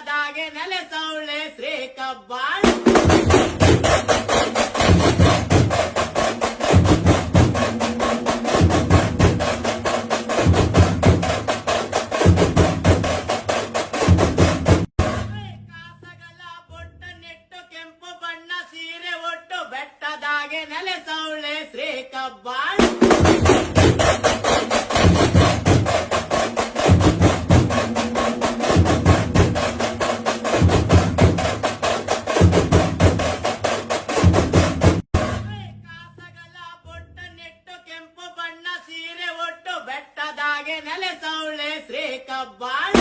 ಬೆಟ್ಟದಾಗೆ ನೆಲೆಸವಳೆ ಶ್ರೀ ಕಬ್ಬಾಳ. ಕಾಸಗಲ ಬೊಟ್ಟ ನೆಟ್ಟು ಕೆಂಪು ಬಣ್ಣ ಸೀರೆ ಒಟ್ಟು ಬೆಟ್ಟದಾಗೆ ನೆಲೆಸವಳೆ ಶ್ರೀ ಕಬ್ಬಾಳ. ಕೆಂಪು ಬಣ್ಣ ಸೀರೆ ಒಟ್ಟು ಬೆಟ್ಟದಾಗೆ ನೆಲೆಸವಳೆ ಶ್ರೀ ಕಬ್ಬಾಳ.